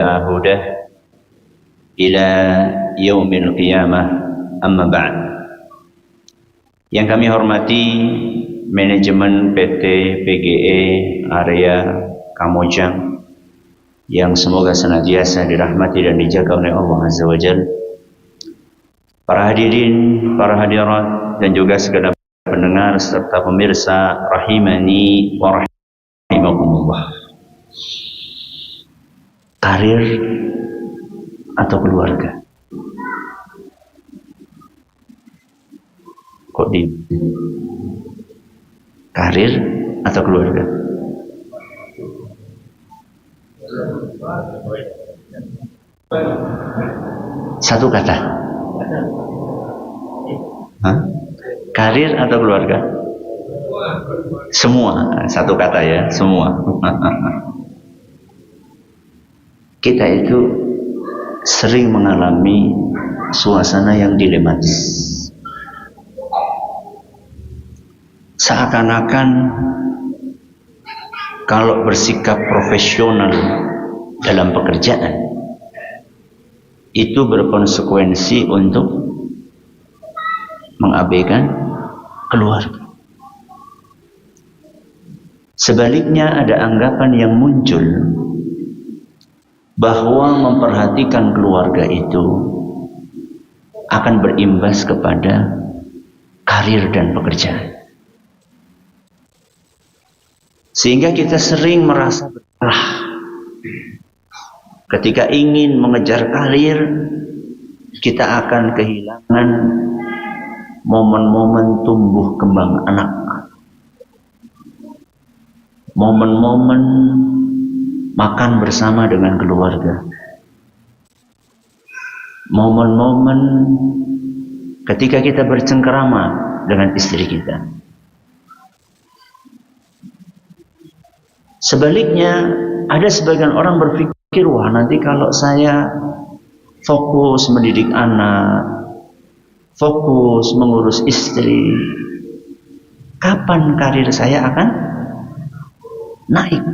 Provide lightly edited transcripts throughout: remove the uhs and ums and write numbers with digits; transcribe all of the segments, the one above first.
هداه إلى يوم القيامة أما بعد. Yang kami hormati manajemen PT PGE area Kamojang yang semoga senantiasa dirahmati dan dijaga oleh Allah Azza wa Jalla. Para hadirin, para hadirat dan juga segenap pendengar serta pemirsa rahimani wa rahimakumullah. Karir atau keluarga? Kok di karir atau keluarga? Satu kata. Hah? Karir atau keluarga? Semua. Satu kata ya, semua. Kita itu sering mengalami suasana yang dilematis. Seakan-akan kalau bersikap profesional dalam pekerjaan itu berkonsekuensi untuk mengabaikan keluarga. Sebaliknya ada anggapan yang muncul bahwa memperhatikan keluarga itu akan berimbas kepada karir dan pekerjaan. Sehingga kita sering merasa bersalah ketika ingin mengejar karir, kita akan kehilangan momen-momen tumbuh kembang anak, momen-momen makan bersama dengan keluarga, momen-momen ketika kita bercengkerama dengan istri kita. Sebaliknya, ada sebagian orang berpikir, wah nanti kalau saya fokus mendidik anak, fokus mengurus istri, kapan karir saya akan naik?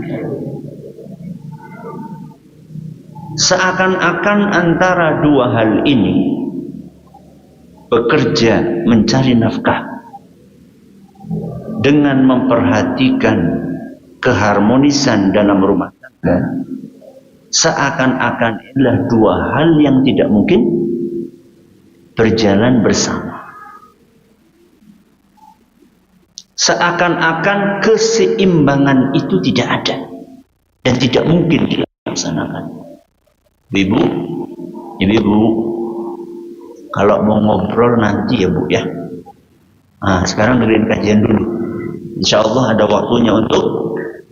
Seakan-akan antara dua hal ini, bekerja mencari nafkah dengan memperhatikan keharmonisan dalam rumah tangga, seakan-akan inilah dua hal yang tidak mungkin berjalan bersama. Seakan-akan keseimbangan itu tidak ada dan tidak mungkin dilaksanakan. Ibu, kalau mau ngobrol nanti ya Bu ya. Nah, sekarang dengerin kajian dulu. Insya Allah ada waktunya untuk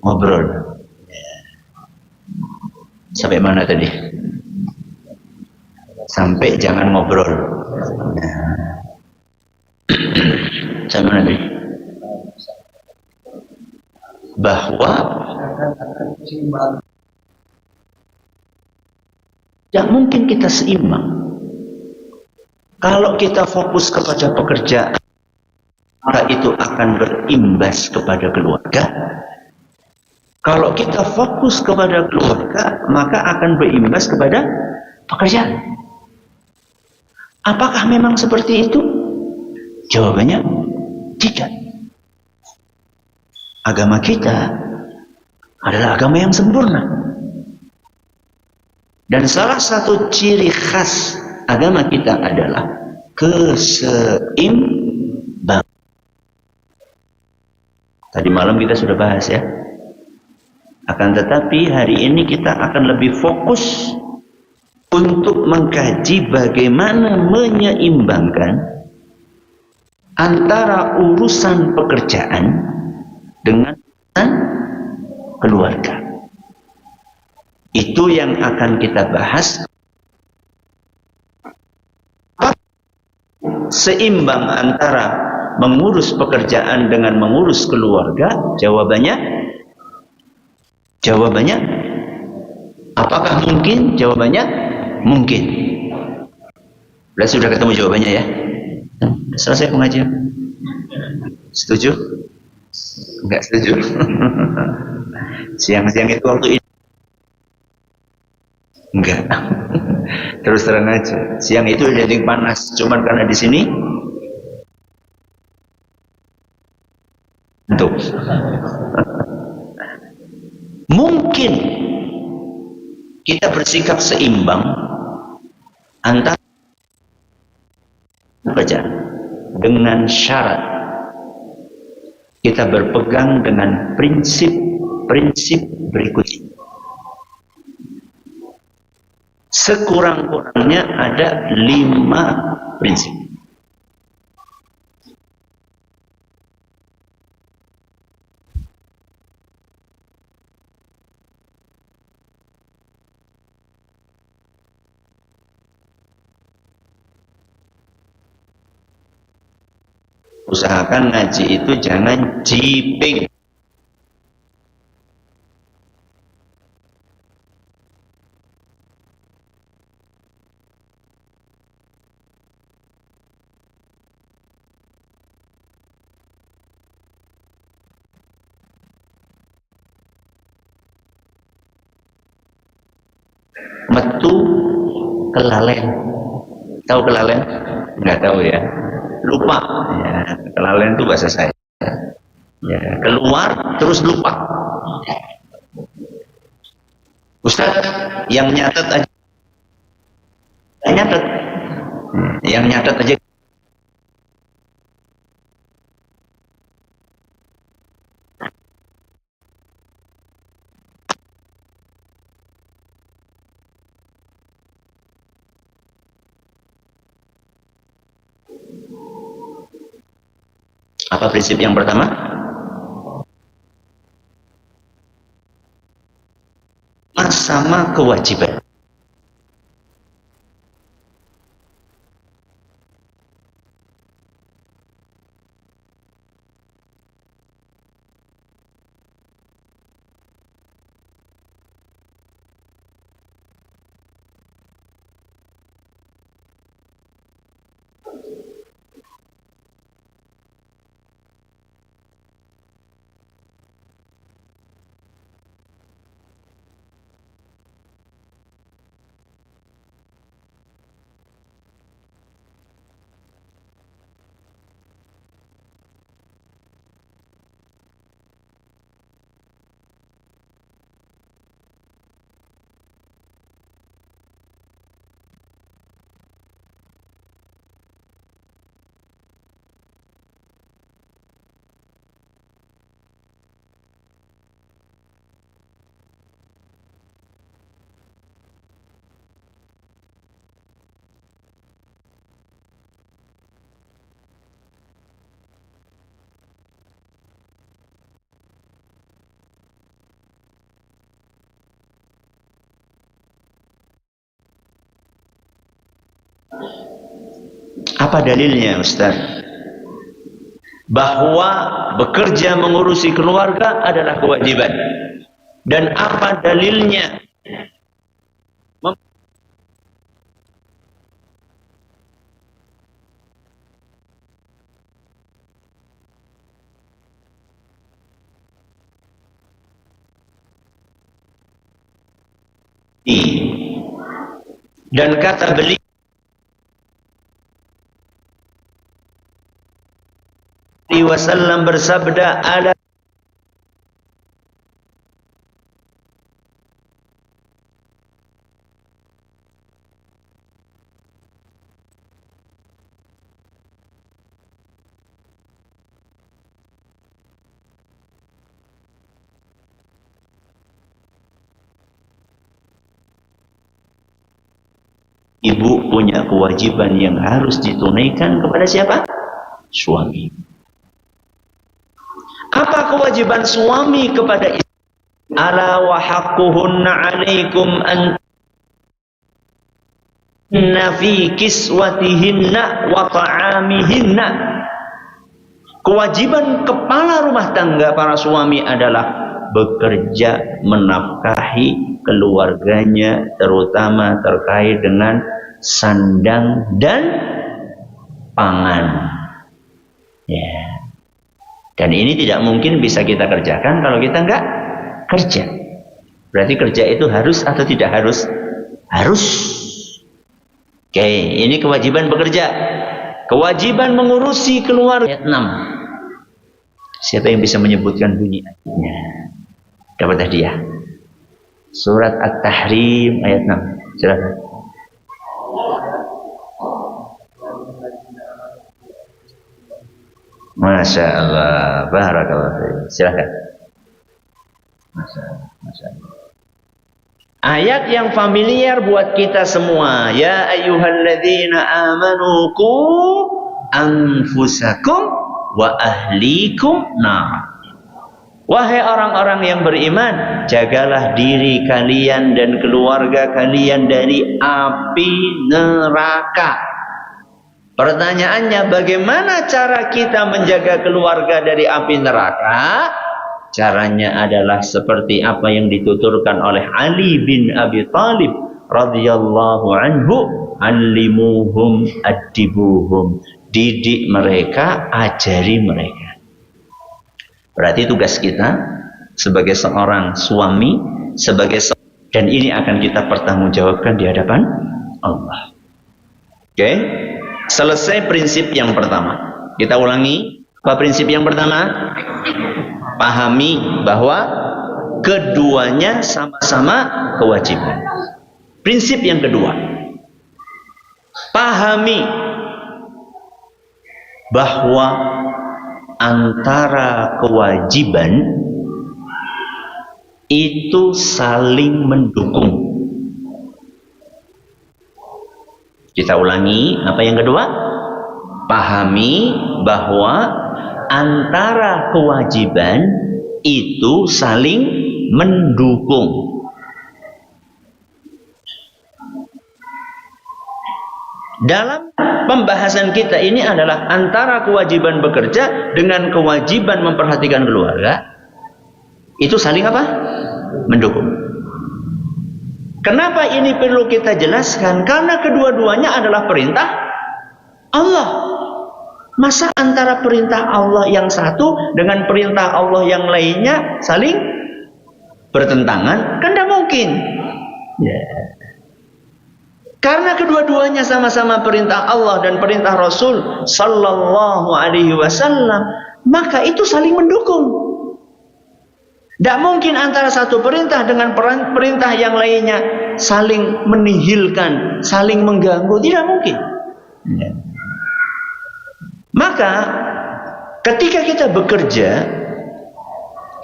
ngobrol. Sampai mana tadi? Sampai jangan ngobrol. Nah. Sampai mana tadi? Bahwa tidak mungkin kita seimbang. Kalau kita fokus kepada pekerjaan, maka itu akan berimbas kepada keluarga. Kalau kita fokus kepada keluarga, maka akan berimbas kepada pekerjaan. Apakah memang seperti itu? Jawabannya tidak. Agama kita adalah agama yang sempurna. Dan salah satu ciri khas agama kita adalah keseimbangan. Tadi malam kita sudah bahas ya. Akan tetapi hari ini kita akan lebih fokus untuk mengkaji bagaimana menyeimbangkan antara urusan pekerjaan dengan urusan keluarga. Itu yang akan kita bahas. Seimbang antara mengurus pekerjaan dengan mengurus keluarga? Jawabannya apakah mungkin? Jawabannya mungkin. Sudah ketemu jawabannya ya. Selesai pengajian. Setuju? Enggak setuju. Siang-siang itu waktu ini Enggak. Terus terang aja, siang itu identik panas, cuman karena di sini untuk mungkin kita bersikap seimbang antara saja dengan syarat kita berpegang dengan prinsip-prinsip berikut ini. Sekurang-kurangnya ada 5 prinsip. Usahakan ngaji itu jangan jiping. Metu kelalen. Tahu kelalen? Enggak tahu ya. Lupa. Ya, kelalen itu bahasa saya. Ya, keluar terus lupa. Ustaz, yang nyatet aja. Nyatet. Yang nyatet aja. Apa prinsip yang pertama? Sama kewajiban. Apa dalilnya, Ustaz? Bahwa bekerja mengurusi keluarga adalah kewajiban. Dan apa dalilnya? Dan kata beliau, wasallam bersabda, ala ibu punya kewajiban yang harus ditunaikan kepada siapa? Suami. Apa kewajiban suami kepada istri? Ala wa haqquhunna 'alaikum an fi kiswatihinna wa ta'amihinna. Kewajiban kepala rumah tangga para suami adalah bekerja menafkahi keluarganya, terutama terkait dengan sandang dan pangan. Ya. Dan ini tidak mungkin bisa kita kerjakan kalau kita enggak kerja. Berarti kerja itu harus atau tidak harus? Harus. Oke, ini kewajiban bekerja. Kewajiban mengurusi keluarga. Ayat 6. Siapa yang bisa menyebutkan bunyi ayatnya? Dapat hadiah. Surat At-Tahrim ayat 6. Silakan. Masya Allah, barakallah. Silakan. Masya Allah. Ayat yang familiar buat kita semua. Ya ayyuhalladzina amanu qu anfusakum wa ahlikum nar. Wahai orang-orang yang beriman, jagalah diri kalian dan keluarga kalian dari api neraka. Pertanyaannya, bagaimana cara kita menjaga keluarga dari api neraka? Caranya adalah seperti apa yang dituturkan oleh Ali bin Abi Thalib radhiyallahu anhu, allimuhum addibuhum. Didik mereka, ajari mereka. Berarti tugas kita sebagai seorang suami, dan ini akan kita pertanggungjawabkan di hadapan Allah. Oke? Selesai prinsip yang pertama. Kita ulangi. Apa prinsip yang pertama? Pahami bahwa keduanya sama-sama kewajiban. Prinsip yang kedua, pahami bahwa antara kewajiban itu saling mendukung. Kita ulangi, apa yang kedua? Pahami bahwa antara kewajiban itu saling mendukung. Dalam pembahasan kita ini adalah antara kewajiban bekerja dengan kewajiban memperhatikan keluarga itu saling apa? Mendukung. Kenapa ini perlu kita jelaskan? Karena kedua-duanya adalah perintah Allah. Masa antara perintah Allah yang satu dengan perintah Allah yang lainnya saling bertentangan? Kan tidak mungkin. Karena kedua-duanya sama-sama perintah Allah dan perintah Rasul sallallahu alaihi wasallam, maka itu saling mendukung. Tidak mungkin antara satu perintah dengan perintah yang lainnya saling menihilkan, saling mengganggu. Tidak mungkin. Maka ketika kita bekerja,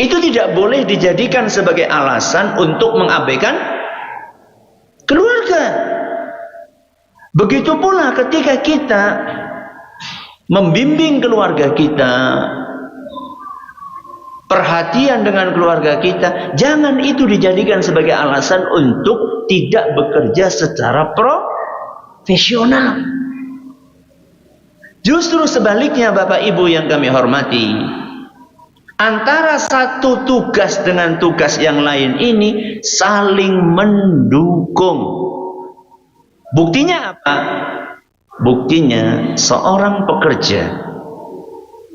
itu tidak boleh dijadikan sebagai alasan untuk mengabaikan keluarga. Begitu pula ketika kita membimbing keluarga kita, perhatian dengan keluarga kita, jangan itu dijadikan sebagai alasan untuk tidak bekerja secara profesional. Justru sebaliknya, Bapak Ibu yang kami hormati, antara satu tugas dengan tugas yang lain ini saling mendukung. Buktinya apa? Buktinya seorang pekerja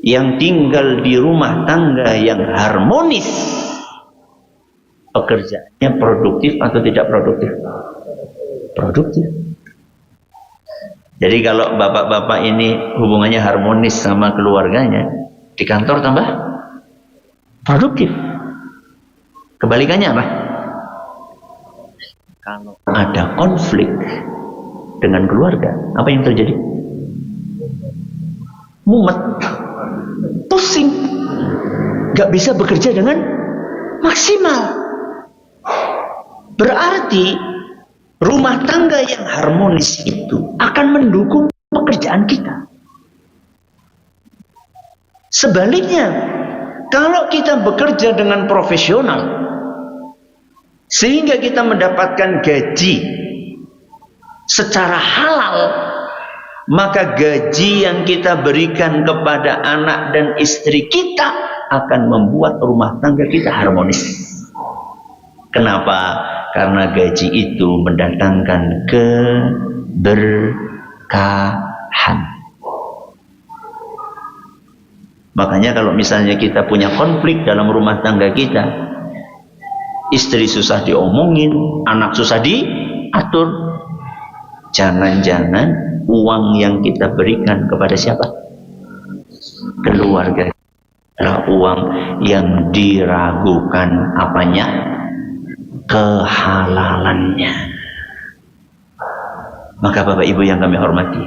yang tinggal di rumah tangga yang harmonis, pekerjaannya produktif atau tidak produktif? Produktif. Jadi kalau bapak-bapak ini hubungannya harmonis sama keluarganya, di kantor tambah produktif. Kebalikannya apa? Kalau ada konflik dengan keluarga, apa yang terjadi? Mumet, pusing, gak bisa bekerja dengan maksimal. Berarti rumah tangga yang harmonis itu akan mendukung pekerjaan kita. Sebaliknya, kalau kita bekerja dengan profesional sehingga kita mendapatkan gaji secara halal, maka gaji yang kita berikan kepada anak dan istri kita akan membuat rumah tangga kita harmonis. Kenapa? Karena gaji itu mendatangkan keberkahan. Makanya kalau misalnya kita punya konflik dalam rumah tangga kita, istri susah diomongin, anak susah diajarin, atur. Jangan-jangan uang yang kita berikan kepada siapa? Keluarga. Adalah uang yang diragukan apanya? Kehalalannya. Maka Bapak Ibu yang kami hormati,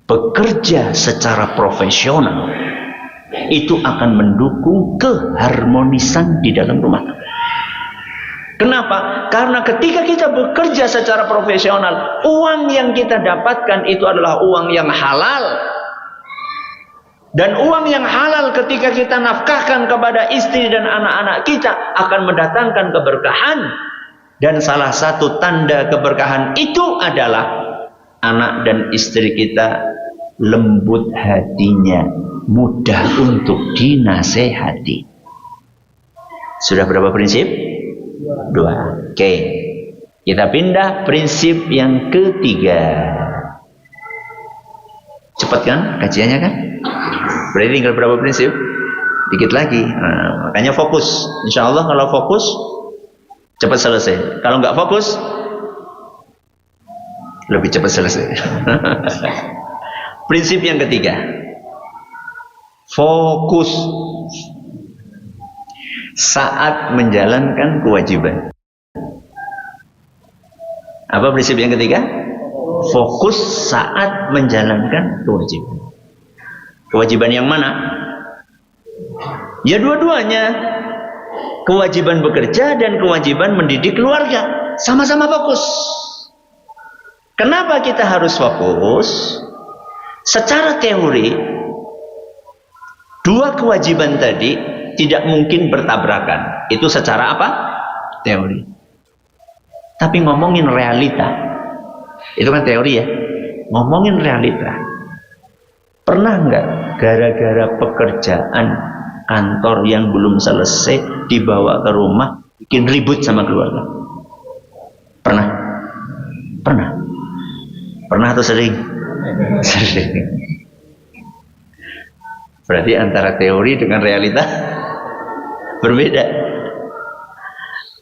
bekerja secara profesional itu akan mendukung keharmonisan di dalam rumah tangga. Kenapa? Karena ketika kita bekerja secara profesional, uang yang kita dapatkan itu adalah uang yang halal. Dan uang yang halal ketika kita nafkahkan kepada istri dan anak-anak kita akan mendatangkan keberkahan. Dan salah satu tanda keberkahan itu adalah anak dan istri kita lembut hatinya, mudah untuk dinasehati. Sudah berapa prinsip? 2. Oke. Kita pindah prinsip yang ketiga. Cepat kan kajiannya kan? Berarti tinggal berapa prinsip? Dikit lagi. Nah, makanya fokus. Insya Allah kalau fokus cepat selesai. Kalau nggak fokus lebih cepat selesai. Prinsip yang ketiga, fokus saat menjalankan kewajiban. Apa prinsip yang ketiga? Fokus saat menjalankan kewajiban. Kewajiban yang mana? Ya dua-duanya. Kewajiban bekerja dan kewajiban mendidik keluarga. Sama-sama fokus. Kenapa kita harus fokus? Secara teori, dua kewajiban tadi tidak mungkin bertabrakan. Itu secara apa? Teori. Tapi ngomongin realita, itu kan teori ya. Ngomongin realita, pernah nggak gara-gara pekerjaan kantor yang belum selesai dibawa ke rumah bikin ribut sama keluarga? Pernah? Pernah? Pernah atau sering? Sering. Berarti antara teori dengan realita berbeda.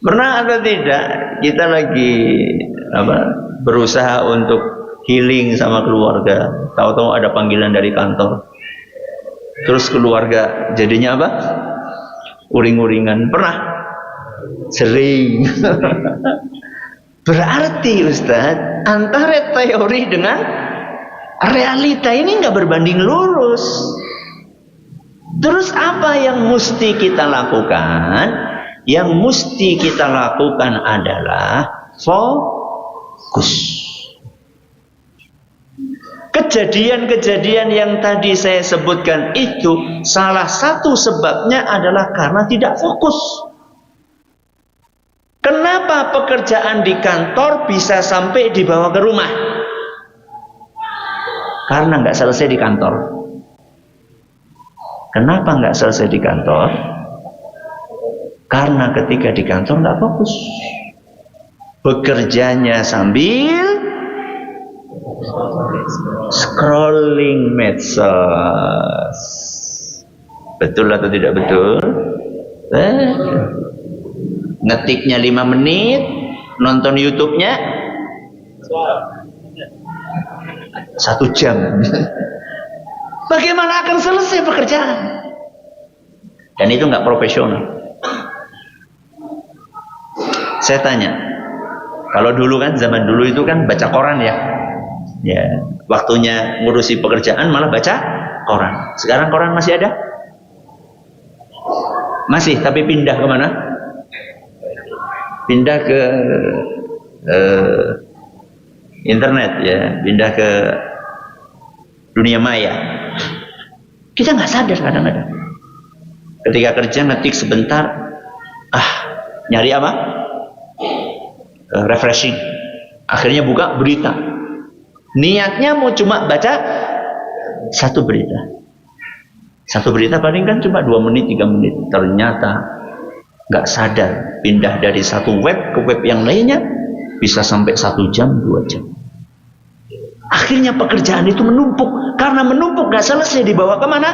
Pernah atau tidak kita lagi berusaha untuk healing sama keluarga, tahu-tahu ada panggilan dari kantor, terus keluarga jadinya apa? Uring-uringan. Pernah? Sering. Berarti Ustadz, antara teori dengan realita ini nggak berbanding lurus. Terus apa yang mesti kita lakukan? Yang mesti kita lakukan adalah fokus. Kejadian-kejadian yang tadi saya sebutkan itu salah satu sebabnya adalah karena tidak fokus. Kenapa pekerjaan di kantor bisa sampai dibawa ke rumah? Karena nggak selesai di kantor. Kenapa nggak selesai di kantor? Karena ketika di kantor nggak fokus. Bekerjanya sambil scrolling medsos. Betul atau tidak betul? Ngetiknya 5 menit, nonton YouTube-nya 1 jam. Bagaimana akan selesai pekerjaan? Dan itu nggak profesional. Saya tanya, kalau dulu kan, zaman dulu itu kan baca koran ya. Ya, waktunya ngurusi pekerjaan malah baca koran. Sekarang koran masih ada? Masih, tapi pindah kemana? Pindah ke internet ya, pindah ke dunia maya. Kita nggak sadar kadang-kadang. Ketika kerja ngetik sebentar, nyari apa? Refreshing. Akhirnya buka berita. Niatnya mau cuma baca 1 berita. 1 berita paling kan cuma 2 menit, 3 menit. Ternyata nggak sadar pindah dari satu web ke web yang lainnya bisa sampai 1 jam, 2 jam. Akhirnya pekerjaan itu menumpuk. Karena menumpuk nggak selesai, dibawa kemana?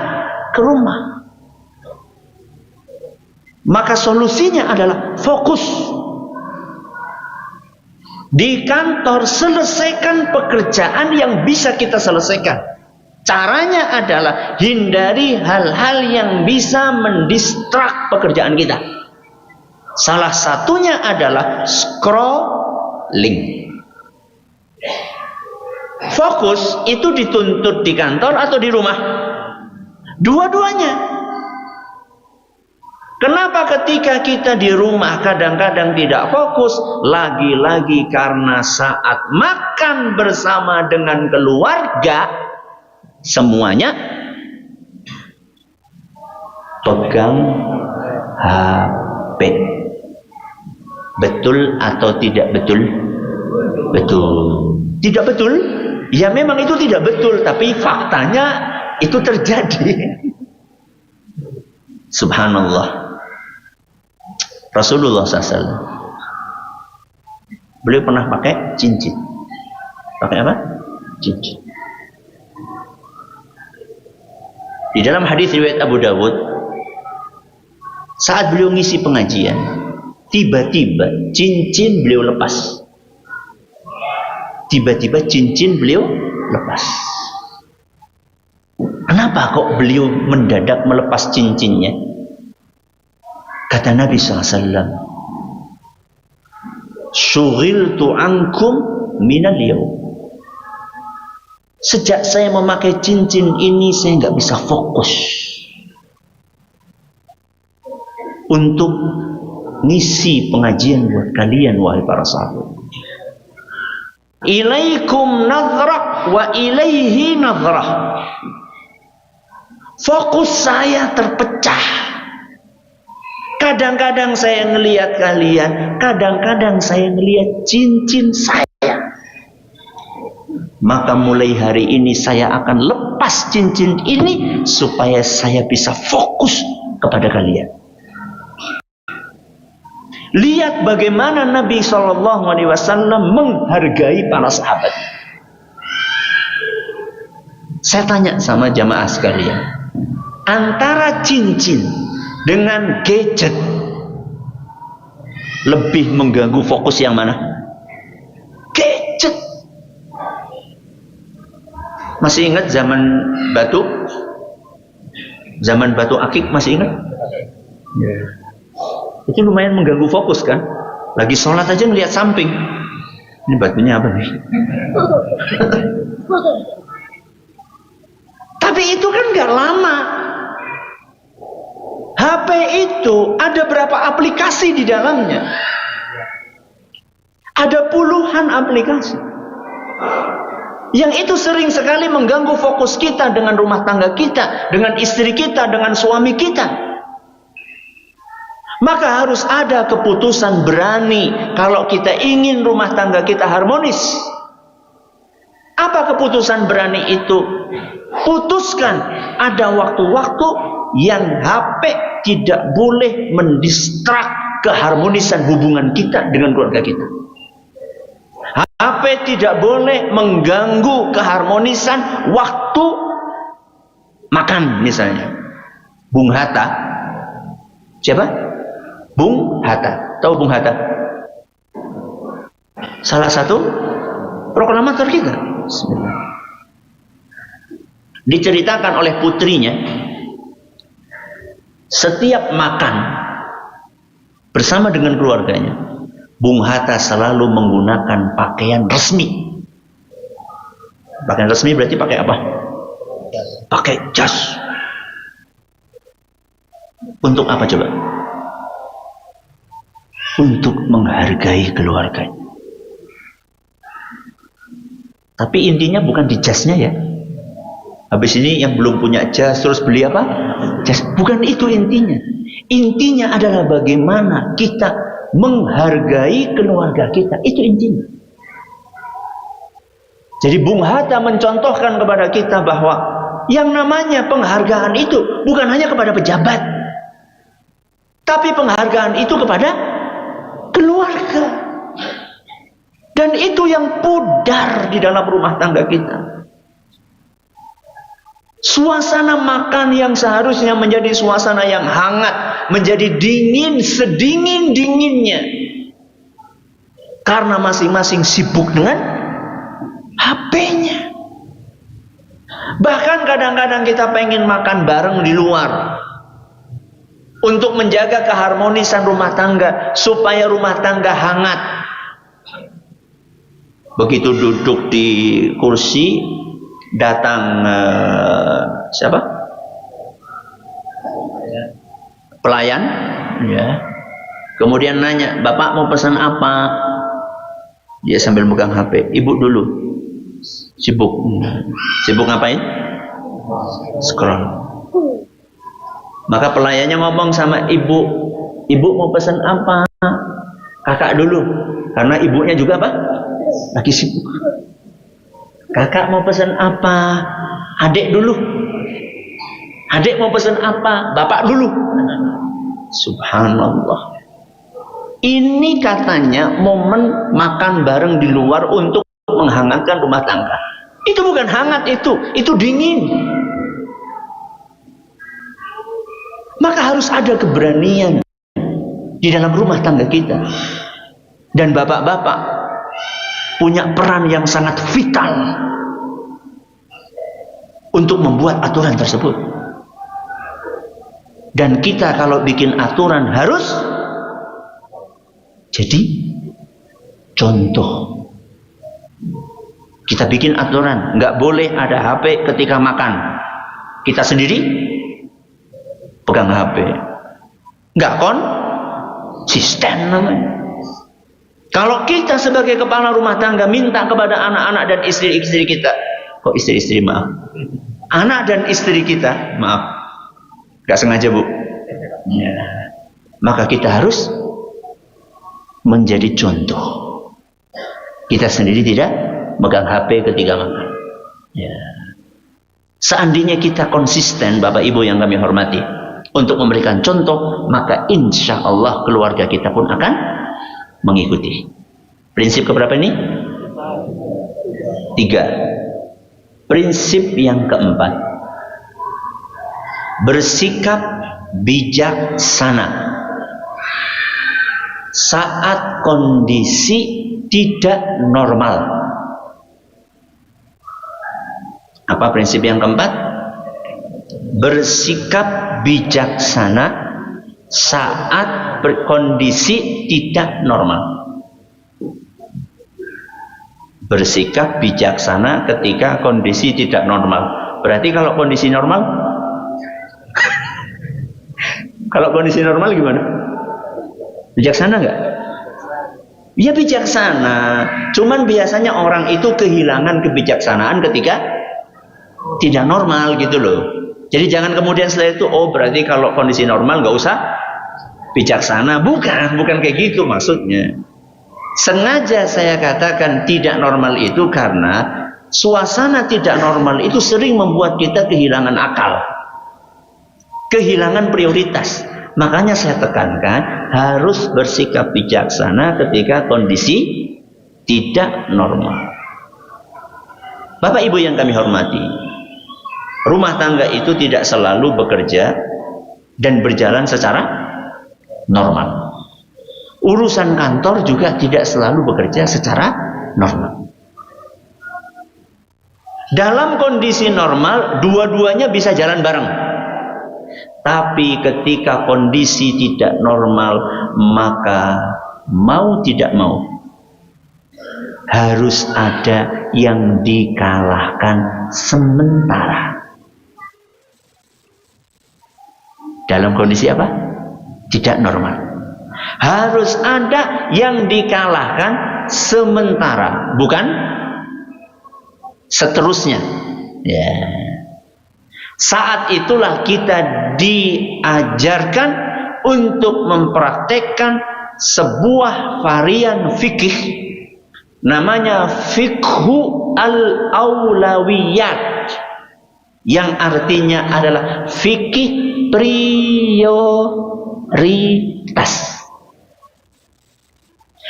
Ke rumah. Maka solusinya adalah fokus. Di kantor selesaikan pekerjaan yang bisa kita selesaikan. Caranya adalah hindari hal-hal yang bisa mendistrak pekerjaan kita. Salah satunya adalah scrolling. Fokus itu dituntut di kantor atau di rumah? Dua-duanya. Kenapa ketika kita di rumah kadang-kadang tidak fokus? Lagi-lagi karena saat makan bersama dengan keluarga, semuanya pegang HP. Betul atau tidak betul? Betul. Tidak betul? Ya memang itu tidak betul, tapi faktanya itu terjadi. Subhanallah. Rasulullah SAW, beliau pernah pakai cincin. Pakai apa? Cincin. Di dalam hadis riwayat Abu Dawud, saat beliau ngisi pengajian, tiba-tiba cincin beliau lepas. Tiba-tiba cincin beliau lepas. Kenapa kok beliau mendadak melepas cincinnya? Kata Nabi SAW, syughiltu ankum minal yaum. Sejak saya memakai cincin ini, saya nggak bisa fokus untuk ngisi pengajian buat kalian, wahai para sahabat. Ilaikum nadhrah wa ilaihi nadhrah. Fokus saya terpecah. Kadang-kadang saya ngelihat kalian, kadang-kadang saya ngelihat cincin saya. Maka mulai hari ini saya akan lepas cincin ini supaya saya bisa fokus kepada kalian. Lihat bagaimana Nabi SAW menghargai para sahabat. Saya tanya sama jamaah sekalian, antara cincin dengan gadget lebih mengganggu fokus yang mana? Gadget. Masih ingat zaman batu? Zaman batu akik masih ingat? Yeah. Itu lumayan mengganggu fokus kan? Lagi sholat aja ngelihat samping. Ini batunya apa nih? Tapi itu kan gak lama. HP itu ada berapa aplikasi di dalamnya? Ada puluhan aplikasi. Yang itu sering sekali mengganggu fokus kita dengan rumah tangga kita, dengan istri kita, dengan suami kita. Maka harus ada keputusan berani kalau kita ingin rumah tangga kita harmonis. Apa keputusan berani itu? Putuskan ada waktu-waktu yang HP tidak boleh mendistrak keharmonisan hubungan kita dengan keluarga kita. HP tidak boleh mengganggu keharmonisan waktu makan misalnya. Bung Hatta. Siapa? Bung Hatta. Tahu Bung Hatta? Salah satu proklamator kita. Diceritakan oleh putrinya, setiap makan bersama dengan keluarganya, Bung Hatta selalu menggunakan pakaian resmi. Pakaian resmi berarti pakai apa? Pakai jas. Untuk apa coba? Untuk menghargai keluarganya. Tapi intinya bukan di jasnya ya. Habis ini yang belum punya jas terus beli apa? Jas. Bukan itu intinya. Intinya adalah bagaimana kita menghargai keluarga kita. Itu intinya. Jadi Bung Hatta mencontohkan kepada kita bahwa yang namanya penghargaan itu bukan hanya kepada pejabat, tapi penghargaan itu kepada keluarga. Dan itu yang pudar di dalam rumah tangga kita. Suasana makan yang seharusnya menjadi suasana yang hangat, menjadi dingin sedingin-dinginnya. Karena masing-masing sibuk dengan HP-nya. Bahkan kadang-kadang kita pengen makan bareng di luar untuk menjaga keharmonisan rumah tangga, supaya rumah tangga hangat. Begitu duduk di kursi, datang siapa? Pelayan, ya. Kemudian nanya, "Bapak mau pesan apa?" Dia sambil megang HP. "Ibu dulu." Sibuk. Sibuk ngapain? Scroll. Maka pelayannya ngomong sama ibu, "Ibu mau pesan apa?" "Kakak dulu." Karena ibunya juga apa? Lagi sibuk. "Kakak mau pesan apa?" "Adik dulu." "Adik mau pesan apa?" "Bapak dulu." Subhanallah. Ini katanya momen makan bareng di luar untuk menghangatkan rumah tangga. Itu bukan hangat, itu dingin. Maka harus ada keberanian di dalam rumah tangga kita. Dan bapak-bapak punya peran yang sangat vital untuk membuat aturan tersebut. Dan kita kalau bikin aturan harus jadi contoh. Kita bikin aturan, nggak boleh ada HP ketika makan. Kita sendiri pegang HP. Nggak konsisten namanya. Kalau kita sebagai kepala rumah tangga minta kepada anak-anak dan istri-istri kita, kok istri-istri maaf, anak dan istri kita, maaf, nggak sengaja bu, ya. Maka kita harus menjadi contoh. Kita sendiri tidak megang HP ketika makan. Ya. Seandainya kita konsisten, Bapak Ibu yang kami hormati, untuk memberikan contoh, maka insya Allah keluarga kita pun akan mengikuti. Prinsip keberapa ini? 3. Prinsip yang keempat, bersikap bijaksana saat kondisi tidak normal. Apa prinsip yang keempat? Bersikap bijaksana saat kondisi tidak normal. Bersikap bijaksana ketika kondisi tidak normal. Berarti kalau kondisi normal kalau kondisi normal gimana? Bijaksana nggak? Ya bijaksana. Cuman biasanya orang itu kehilangan kebijaksanaan ketika tidak normal gitu loh. Jadi jangan kemudian setelah itu, oh berarti kalau kondisi normal nggak usah bijaksana. Bukan kayak gitu maksudnya. Sengaja saya katakan tidak normal itu karena suasana tidak normal itu sering membuat kita kehilangan akal, kehilangan prioritas. Makanya saya tekankan harus bersikap bijaksana ketika kondisi tidak normal. Bapak Ibu yang kami hormati, rumah tangga itu tidak selalu bekerja dan berjalan secara normal. Urusan kantor juga tidak selalu bekerja secara normal. Dalam kondisi normal, dua-duanya bisa jalan bareng. Tapi ketika kondisi tidak normal, maka mau tidak mau harus ada yang dikalahkan sementara. Dalam kondisi apa? Tidak normal. Harus ada yang dikalahkan sementara, bukan seterusnya. Ya. Saat itulah kita diajarkan untuk mempraktekkan sebuah varian fikih, namanya fikhu al-aulawiyat, yang artinya adalah fikih prioritas.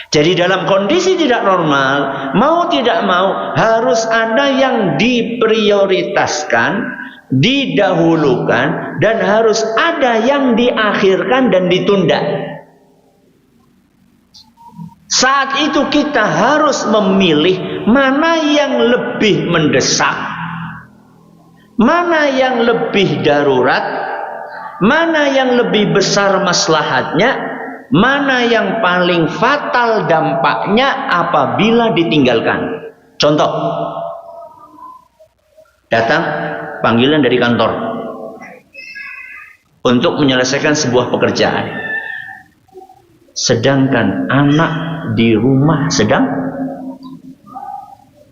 Jadi dalam kondisi tidak normal, mau tidak mau harus ada yang diprioritaskan, didahulukan, dan harus ada yang diakhirkan dan ditunda. Saat itu kita harus memilih mana yang lebih mendesak, mana yang lebih darurat, mana yang lebih besar maslahatnya, mana yang paling fatal dampaknya apabila ditinggalkan. Contoh, datang panggilan dari kantor untuk menyelesaikan sebuah pekerjaan, sedangkan anak di rumah sedang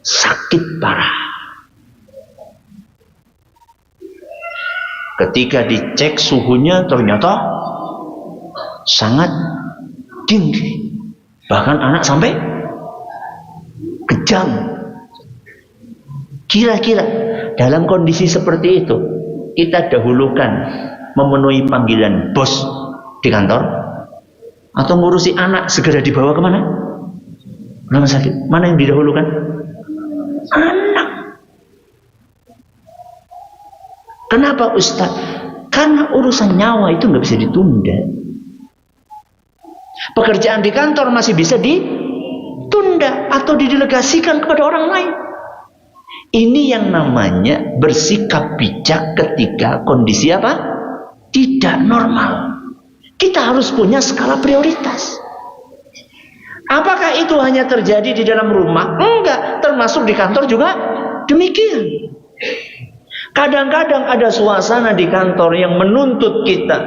sakit parah. Ketika dicek suhunya ternyata sangat tinggi, bahkan anak sampai kejang. Kira-kira dalam kondisi seperti itu, kita dahulukan memenuhi panggilan bos di kantor, atau ngurusi anak segera dibawa kemana? Rumah sakit. Mana yang didahulukan? Anak. Kenapa Ustaz? Karena urusan nyawa itu nggak bisa ditunda. Pekerjaan di kantor masih bisa ditunda atau didelegasikan kepada orang lain. Ini yang namanya bersikap bijak ketika kondisi apa? Tidak normal. Kita harus punya skala prioritas. Apakah itu hanya terjadi di dalam rumah? Enggak, termasuk di kantor juga demikian. Kadang-kadang ada suasana di kantor yang menuntut kita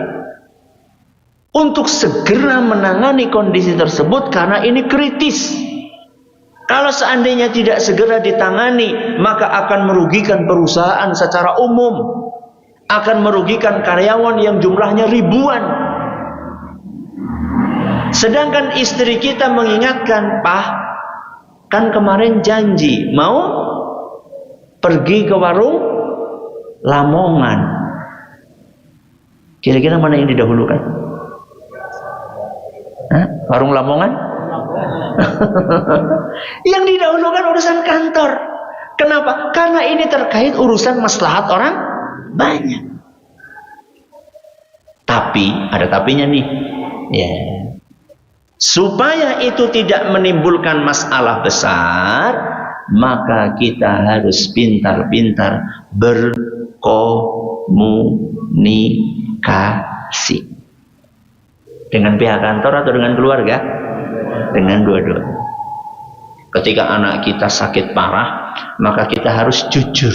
untuk segera menangani kondisi tersebut karena ini kritis. Kalau seandainya tidak segera ditangani, maka akan merugikan perusahaan secara umum, akan merugikan karyawan yang jumlahnya ribuan. Sedangkan istri kita mengingatkan, "Pak, kan kemarin janji mau pergi ke warung Lamongan." Kira-kira mana yang didahulukan? Hah? Warung Lamongan? Yang didahulukan urusan kantor. Kenapa? Karena ini terkait urusan maslahat orang banyak. Tapi, ada tapinya nih. Ya. Supaya itu tidak menimbulkan masalah besar, maka kita harus pintar-pintar berkomunikasi. Dengan pihak kantor atau dengan keluarga? Dengan dua-duanya. Ketika anak kita sakit parah, maka kita harus jujur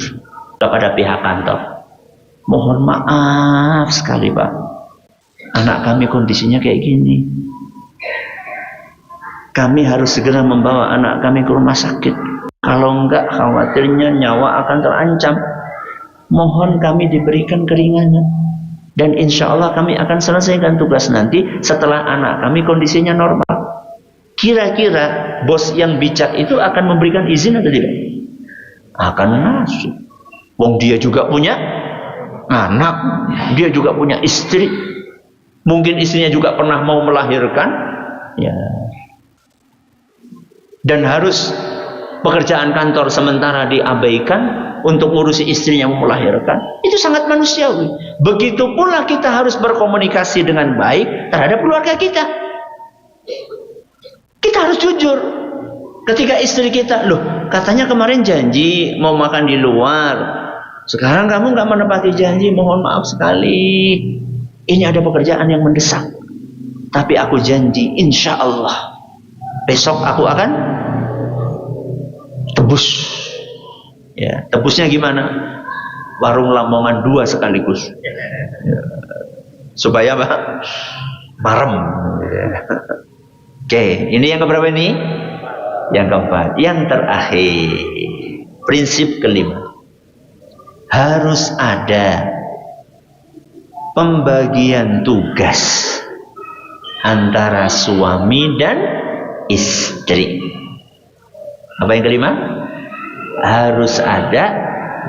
kepada pihak kantor. Mohon maaf sekali Pak, anak kami kondisinya kayak gini. Kami harus segera membawa anak kami ke rumah sakit. Kalau enggak, khawatirnya nyawa akan terancam. Mohon kami diberikan keringanan. Dan insya Allah kami akan selesaikan tugas nanti setelah anak kami kondisinya normal. Kira-kira bos yang bijak itu akan memberikan izin atau tidak? Akan ngasih. Wong dia juga punya anak, dia juga punya istri. Mungkin istrinya juga pernah mau melahirkan, ya. Dan harus pekerjaan kantor sementara diabaikan untuk ngurusi istrinya mau melahirkan. Itu sangat manusiawi. Begitu pula kita harus berkomunikasi dengan baik terhadap keluarga kita. Kita harus jujur. Ketika istri kita, loh katanya kemarin janji mau makan di luar, sekarang kamu nggak menepati janji, mohon maaf sekali. Ini ada pekerjaan yang mendesak. Tapi aku janji, insya Allah besok aku akan tebus. Ya, tebusnya gimana? Warung Lamongan 2 sekaligus. Ya. Supaya apa? Marem. Ya. Oke, ini yang keberapa ini? Yang keempat. Yang terakhir, prinsip kelima, harus ada pembagian tugas antara suami dan istri. Apa yang kelima? Harus ada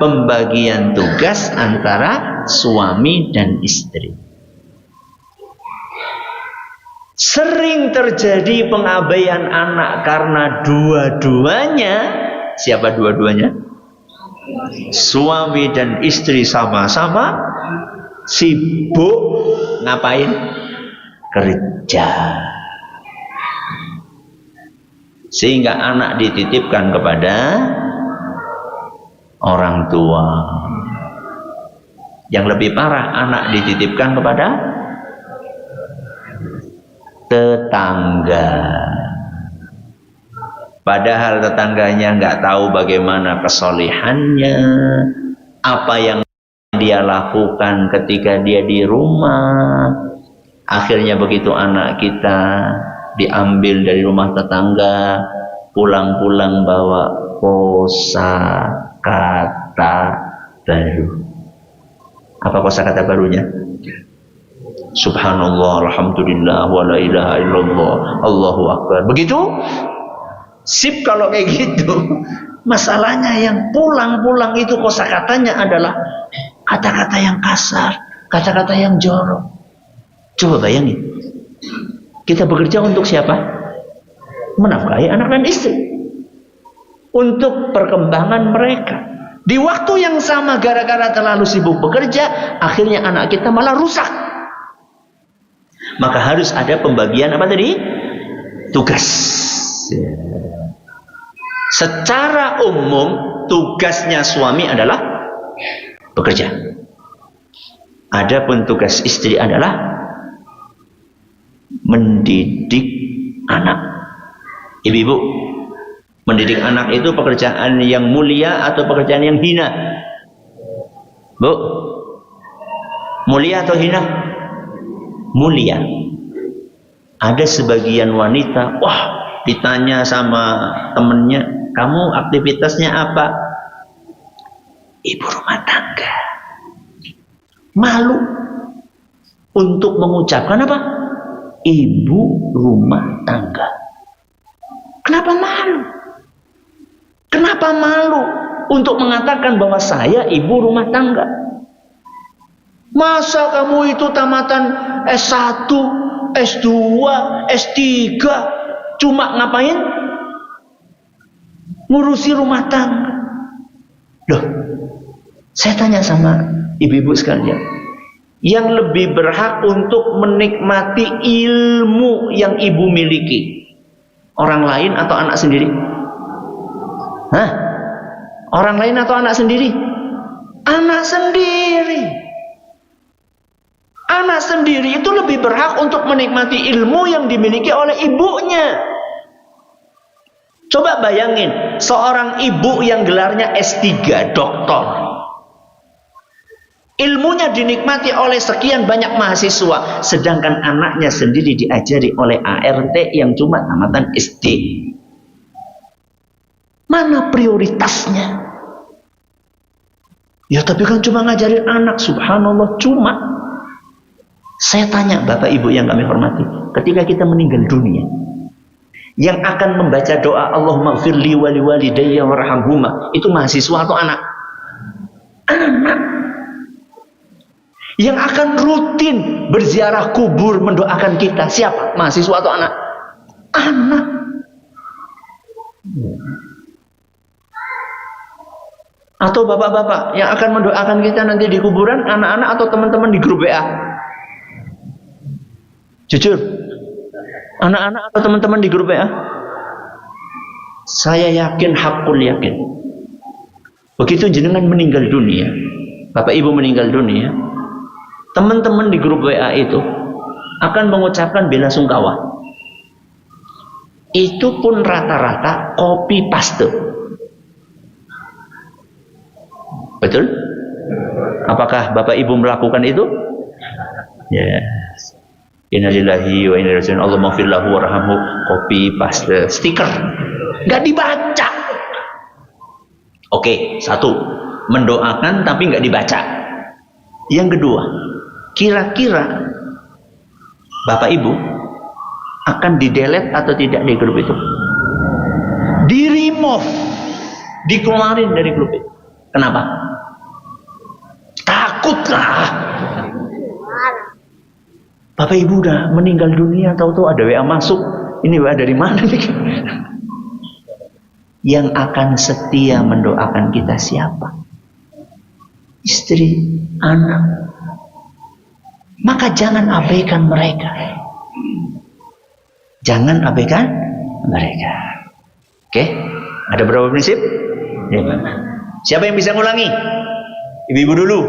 pembagian tugas antara suami dan istri. Sering terjadi pengabaian anak karena dua-duanya. Siapa dua-duanya? Suami dan istri sama-sama sibuk ngapain? Kerja. Sehingga anak dititipkan kepada orang tua. Yang lebih parah, anak dititipkan kepada tetangga. Padahal tetangganya nggak tahu bagaimana kesolihannya, apa yang dia lakukan ketika dia di rumah. Akhirnya begitu anak kita diambil dari rumah tetangga, pulang-pulang bawa kosa kata baru. Apa kosa kata barunya? Subhanallah, alhamdulillah, wa la ilaha illallah, Allahu akbar. Begitu? Sip kalau kayak gitu. Masalahnya yang pulang-pulang itu kosakatanya adalah kata-kata yang kasar, kata-kata yang jorok. Coba bayangin. Kita bekerja untuk siapa? Menafkahi anak dan istri. Untuk perkembangan mereka. Di waktu yang sama gara-gara terlalu sibuk bekerja, akhirnya anak kita malah rusak. Maka harus ada pembagian apa tadi? Tugas. Secara umum tugasnya suami adalah bekerja. Adapun tugas istri adalah mendidik anak. Ibu-ibu, mendidik anak itu pekerjaan yang mulia atau pekerjaan yang hina? Bu, mulia atau hina? Mulia. Ada sebagian wanita, wah, ditanya sama temennya, kamu aktivitasnya apa? Ibu rumah tangga. Malu untuk mengucapkan apa? Ibu rumah tangga. Kenapa malu? Kenapa malu untuk mengatakan bahwa saya ibu rumah tangga? Masa kamu itu tamatan S1, S2, S3 cuma ngapain? Ngurusi rumah tangga. Loh, saya tanya sama ibu-ibu sekalian, yang lebih berhak untuk menikmati ilmu yang ibu miliki, orang lain atau anak sendiri? Hah? Orang lain atau anak sendiri? Anak sendiri. Anak sendiri itu lebih berhak untuk menikmati ilmu yang dimiliki oleh ibunya. Coba bayangin, seorang ibu yang gelarnya S3, doktor. Ilmunya dinikmati oleh sekian banyak mahasiswa, sedangkan anaknya sendiri diajari oleh ART yang cuma tamatan SD. Mana prioritasnya? Ya tapi kan cuma ngajarin anak, subhanallah, cuma. Saya tanya Bapak Ibu yang kami hormati, ketika kita meninggal dunia, yang akan membaca doa Allahumma gfirli wa liwalidayya warhamhuma, itu mahasiswa atau anak? Anak. Yang akan rutin berziarah kubur mendoakan kita, siapa? Mahasiswa atau anak? Anak. Atau bapak-bapak yang akan mendoakan kita nanti di kuburan, anak-anak atau teman-teman di grup WA? Jujur, anak-anak atau teman-teman di grup WA? Saya yakin, hakul yakin, begitu jenengan meninggal dunia, Bapak Ibu meninggal dunia, teman-teman di grup WA itu akan mengucapkan bela sungkawa. Itu pun rata-rata copy paste. Betul? Apakah Bapak Ibu melakukan itu? Yes. Innalillahi wa inna ilaihi raji'un. Allahumma ighfir lahu warhamhu. Copy paste stiker. Enggak dibaca. Oke, satu, mendoakan tapi enggak dibaca. Yang kedua, kira-kira Bapak Ibu akan di-delete atau tidak di grup itu? Di-remove, dikeluarin dari grup itu. Kenapa? Takutlah. Bapak Ibu udah meninggal dunia, tahu-tahu ada WA masuk. Ini WA dari mana nih? Yang akan setia mendoakan kita siapa? Istri, anak. Maka jangan abaikan mereka. Jangan abaikan mereka. Oke, ada berapa prinsip? 5. Siapa yang bisa ngulangi? Ibu-ibu dulu.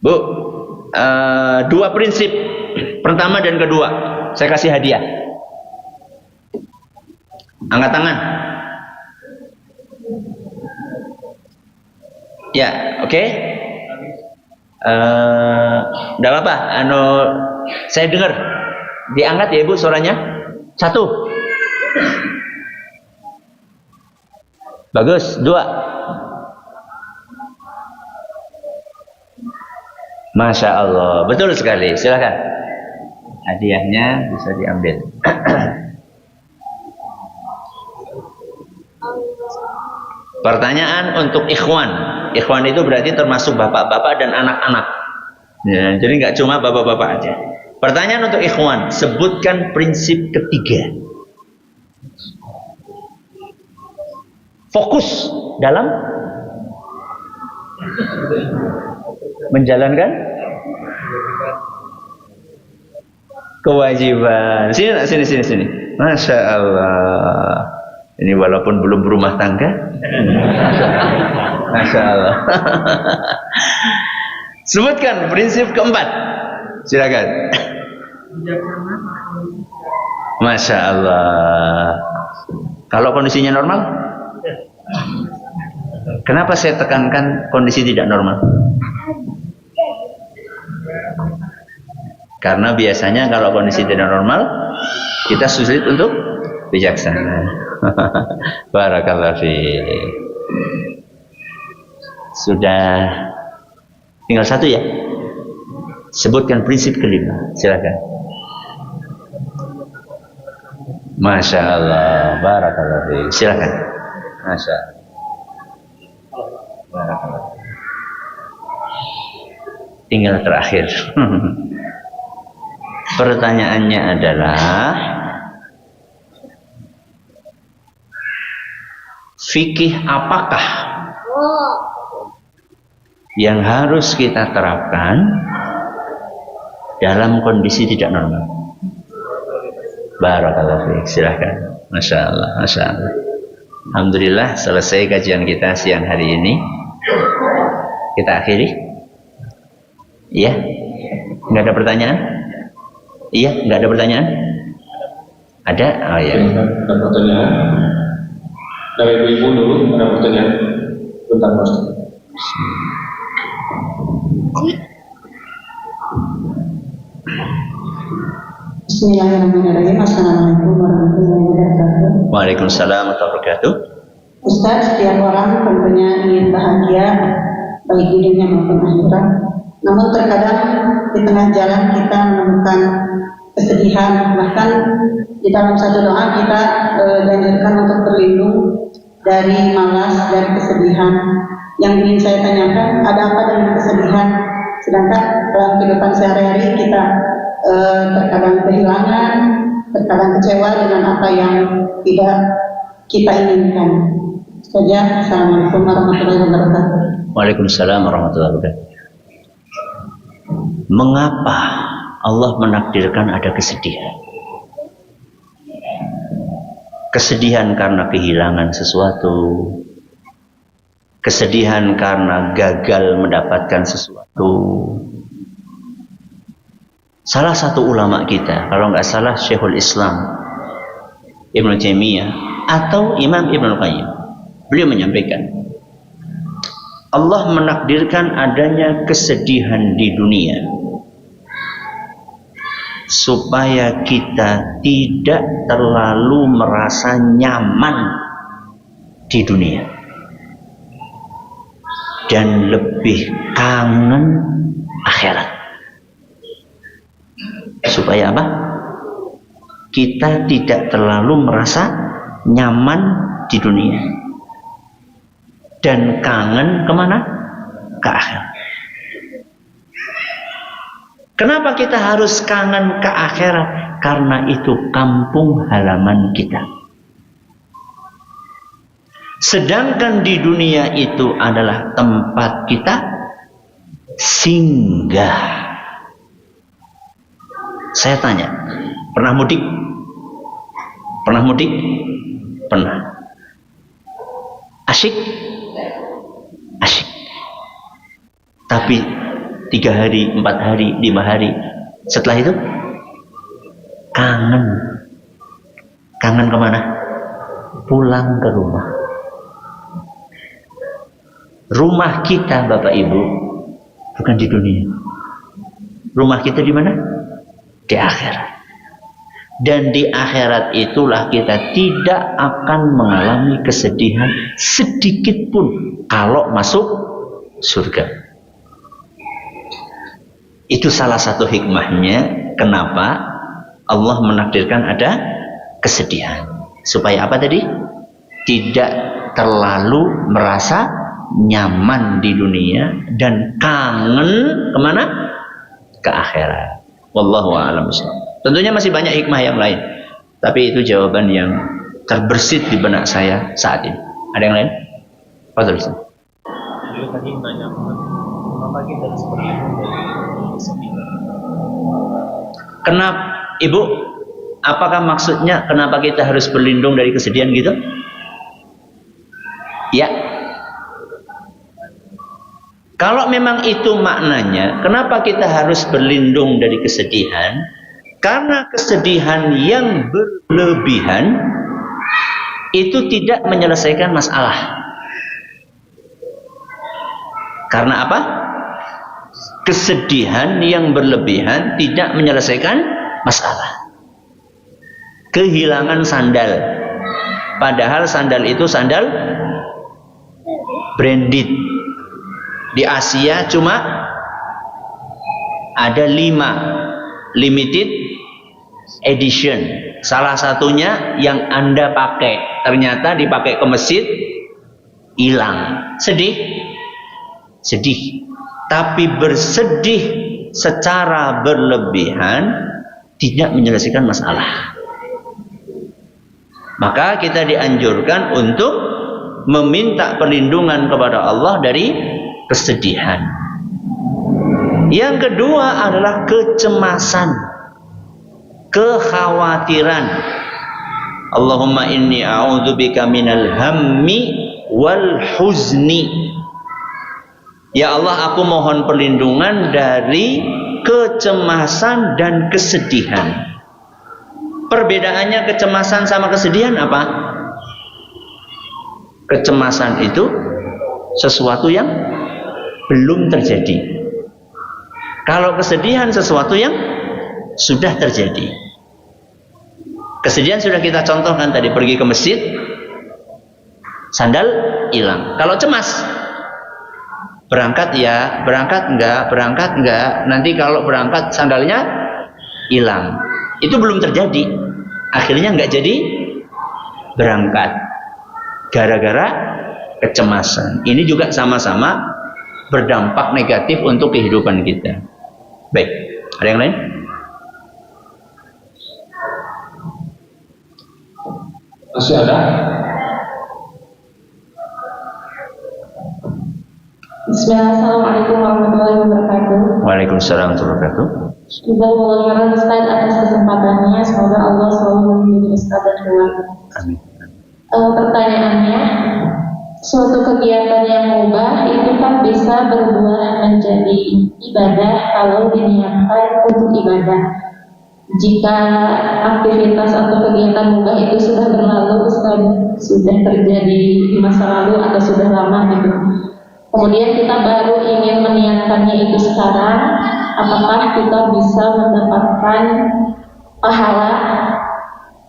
Bu, 2 prinsip pertama dan kedua saya kasih hadiah. Angkat tangan. Ya, oke. Enggak apa-apa. Saya dengar. Diangkat ya Ibu suaranya. 1. Bagus. 2. Masya Allah. Betul sekali. Silakan. Hadiahnya bisa diambil. Pertanyaan untuk ikhwan. Ikhwan itu berarti termasuk bapak-bapak dan anak-anak. Ya, jadi nggak cuma bapak-bapak aja. Pertanyaan untuk ikhwan, sebutkan prinsip ketiga. Fokus dalam menjalankan kewajiban. Sini. Masya Allah. Ini walaupun belum berumah tangga. Masya Allah. Sebutkan prinsip keempat. Silakan. Masya Allah. Kalau kondisinya normal? Kenapa saya tekankan kondisi tidak normal? Karena biasanya kalau kondisi tidak normal, kita sulit untuk bijaksana. Barakallahu fiik. Sudah tinggal 1 ya. Sebutkan prinsip kelima. Silakan. Masya Allah. Barakallahu fiik. Silakan. Masya Allah. Barakallahu. Tinggal terakhir. Pertanyaannya adalah, fikih apakah yang harus kita terapkan dalam kondisi tidak normal? Barakallahu fiik. Silahkan. Masya Allah, Masya Allah. Alhamdulillah selesai kajian kita siang hari ini. Kita akhiri. Iya? Nggak ada pertanyaan? Iya? Nggak ada pertanyaan? Ada? Oh ya. Ada pertanyaan. Dari ibu-ibu dulu ada pertanyaan tentang Mas. Bismillahirrahmanirrahim. Assalamualaikum warahmatullahi wabarakatuh. Waalaikumsalam warahmatullahi wabarakatuh. Ustaz, setiap orang tentunya ingin bahagia baik di dunia maupun akhirat. Namun terkadang di tengah jalan kita menemukan kesedihan. Bahkan di dalam satu doa kita dianjurkan untuk berlindung dari malas, dari kesedihan. Yang ingin saya tanyakan, ada apa dengan kesedihan? Sedangkan dalam kehidupan sehari-hari kita terkadang kehilangan, terkadang kecewa dengan apa yang tidak kita inginkan. Saja. Assalamualaikum warahmatullahi wabarakatuh. Waalaikumsalam warahmatullahi wabarakatuh. Mengapa Allah menakdirkan ada kesedihan? Kesedihan karena kehilangan sesuatu, kesedihan karena gagal mendapatkan sesuatu. Salah satu ulama kita, kalau nggak salah Syekhul Islam Ibnu Taimiyah atau Imam Ibnu Qayyim, beliau menyampaikan, Allah menakdirkan adanya kesedihan di dunia supaya kita tidak terlalu merasa nyaman di dunia dan lebih kangen akhirat. Supaya apa? Kita tidak terlalu merasa nyaman di dunia dan kangen kemana? Ke akhirat. Kenapa kita harus kangen ke akhirat? Karena itu kampung halaman kita. Sedangkan di dunia itu adalah tempat kita singgah. Saya tanya, pernah mudik? Pernah mudik? Pernah. Asyik? Asyik. Tapi 3 hari, 4 hari, 5 hari setelah itu kangen. Kangen kemana? Pulang ke rumah. Rumah kita Bapak Ibu bukan di dunia. Rumah kita di mana? Di akhirat. Dan di akhirat itulah kita tidak akan mengalami kesedihan sedikit pun kalau masuk surga. Itu salah satu hikmahnya kenapa Allah menakdirkan ada kesedihan. Supaya apa tadi? Tidak terlalu merasa nyaman di dunia dan kangen kemana? Ke akhirat. Wallahu a'lam bishawab. Tentunya masih banyak hikmah yang lain, tapi itu jawaban yang terbersit di benak saya saat ini. Ada yang lain? Fadhil. Beliau tadi nanya kenapa kita harus berlindung dari kesedihan. Kenapa, Ibu? Apakah maksudnya kenapa kita harus berlindung dari kesedihan gitu? Ya. Kalau memang itu maknanya, kenapa kita harus berlindung dari kesedihan? Karena kesedihan yang berlebihan itu tidak menyelesaikan masalah. Karena apa? Kesedihan yang berlebihan tidak menyelesaikan masalah. Kehilangan sandal, padahal sandal itu sandal branded. Di Asia cuma ada 5 limited edition. Salah satunya yang Anda pakai ternyata dipakai ke masjid hilang. Sedih? Sedih. Tapi bersedih secara berlebihan tidak menyelesaikan masalah. Maka kita dianjurkan untuk meminta perlindungan kepada Allah dari kesedihan. Yang kedua adalah kecemasan, kekhawatiran. Allahumma inni a'udzubika minal hammi wal huzni. Ya Allah, aku mohon perlindungan dari kecemasan dan kesedihan. Perbedaannya kecemasan sama kesedihan apa? Kecemasan itu sesuatu yang belum terjadi. Kalau kesedihan sesuatu yang sudah terjadi. Kesedihan sudah kita contohkan tadi, pergi ke masjid, sandal hilang. Kalau cemas, berangkat ya, berangkat enggak, nanti kalau berangkat sandalnya hilang. Itu belum terjadi. Akhirnya enggak jadi berangkat. Gara-gara kecemasan. Ini juga sama-sama berdampak negatif untuk kehidupan kita. Baik, ada yang lain? Masih ada? Bismillah, Assalamualaikum warahmatullahi wabarakatuh. Waalaikumsalam warahmatullahi wabarakatuh. Jazakallahu khairan Ustaz atas kesempatannya. Semoga Allah selalu melindungi Ustaz dan keluarga. Amin. Pertanyaannya, suatu kegiatan yang mubah itu kan bisa berbuah menjadi ibadah kalau diniatkan untuk ibadah. Jika aktivitas atau kegiatan mubah itu sudah berlalu, sudah terjadi di masa lalu atau sudah lama gitu, kemudian kita baru ingin meniatkannya itu sekarang, apakah kita bisa mendapatkan pahala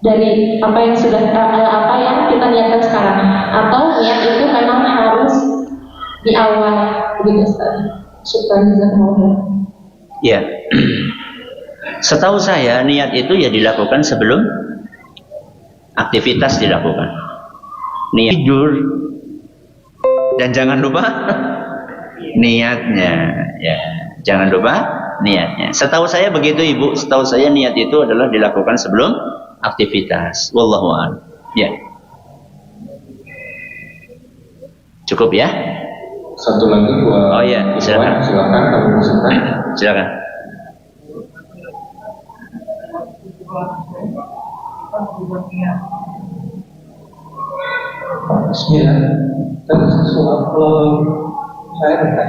dari apa yang sudah apa yang kita niatkan sekarang, atau niat itu memang harus di awal gitu Ustaz? Syukran jazakallahu. Ya. Setahu saya niat itu ya dilakukan sebelum aktivitas dilakukan. Niat tidur dan jangan lupa niatnya, ya. Jangan lupa niatnya. Setahu saya begitu Ibu, setahu saya niat itu adalah dilakukan sebelum aktivitas. Wallahu a'lam. Ya. Cukup ya? Satu lagi buat Oh ya, silakan. Silakan kami masukkan. Silakan. Kita berbuat niat Bismillah. Terus kalau saya bertanya